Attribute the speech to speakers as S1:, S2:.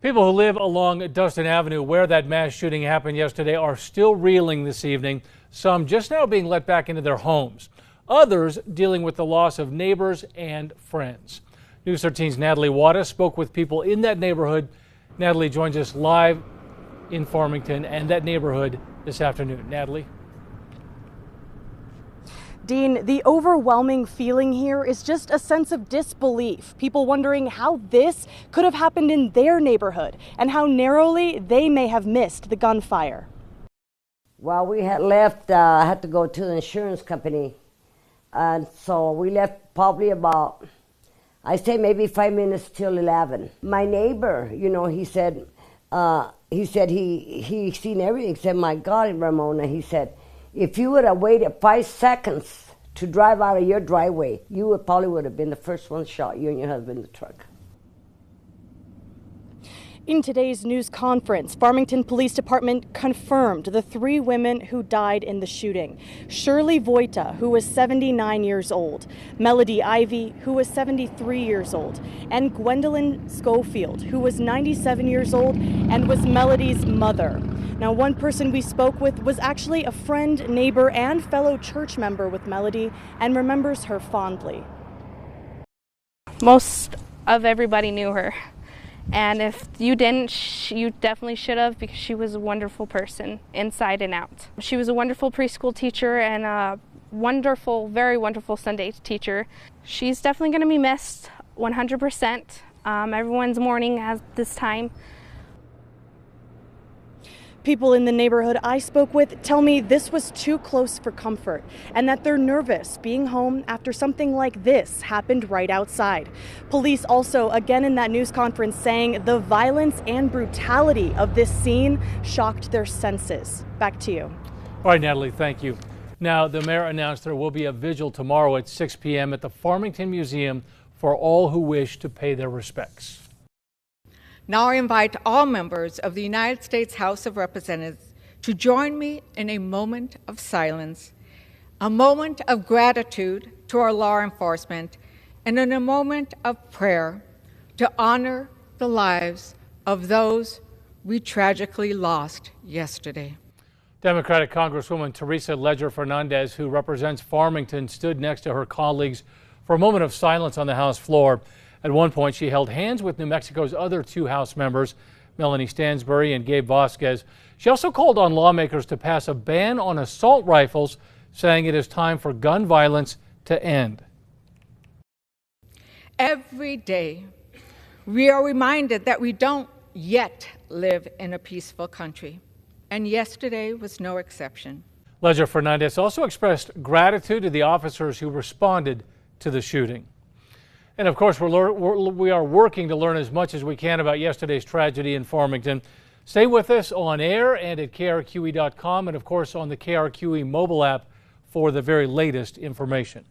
S1: People who live along Dustin Avenue, where that mass shooting happened yesterday, are still reeling this evening. Some just now being let back into their homes. Others dealing with the loss of neighbors and friends. News 13's Natalie Wada spoke with people in that neighborhood. Natalie joins us live in Farmington and that neighborhood this afternoon. Natalie.
S2: Dean, the overwhelming feeling here is just a sense of disbelief. People wondering how this could have happened in their neighborhood and how narrowly they may have missed the gunfire.
S3: Well, we had left, had to go to the insurance company. And so we left probably about, I say maybe 5 minutes till 11. My neighbor, he said he seen everything. He said, my God, Ramona, he said, if you would have waited 5 seconds to drive out of your driveway, you probably would have been the first one shot, you and your husband in the truck.
S2: In today's news conference, Farmington Police Department confirmed the 3 women who died in the shooting. Shirley Voita, who was 79 years old, Melody Ivy, who was 73 years old, and Gwendolyn Schofield, who was 97 years old and was Melody's mother. Now, one person we spoke with was actually a friend, neighbor, and fellow church member with Melody and remembers her fondly.
S4: Most of everybody knew her. And if you didn't, you definitely should have, because she was a wonderful person inside and out. She was a wonderful preschool teacher and a wonderful, very wonderful Sunday teacher. She's definitely going to be missed 100%. Everyone's mourning at this time.
S2: People in the neighborhood I spoke with tell me this was too close for comfort and that they're nervous being home after something like this happened right outside. Police also, again in that news conference, saying the violence and brutality of this scene shocked their senses. Back to you.
S1: All right, Natalie, thank you. Now, the mayor announced there will be a vigil tomorrow at 6 p.m. at the Farmington Museum for all who wish to pay their respects.
S5: Now I invite all members of the United States House of Representatives to join me in a moment of silence, a moment of gratitude to our law enforcement, and in a moment of prayer to honor the lives of those we tragically lost yesterday.
S1: Democratic Congresswoman Teresa Leger Fernandez, who represents Farmington, stood next to her colleagues for a moment of silence on the House floor. At one point, she held hands with New Mexico's other 2 House members, Melanie Stansbury and Gabe Vasquez. She also called on lawmakers to pass a ban on assault rifles, saying it is time for gun violence to end.
S5: Every day, we are reminded that we don't yet live in a peaceful country, and yesterday was no exception.
S1: Leger Fernandez also expressed gratitude to the officers who responded to the shooting. And of course, we are working to learn as much as we can about yesterday's tragedy in Farmington. Stay with us on air and at KRQE.com and of course on the KRQE mobile app for the very latest information.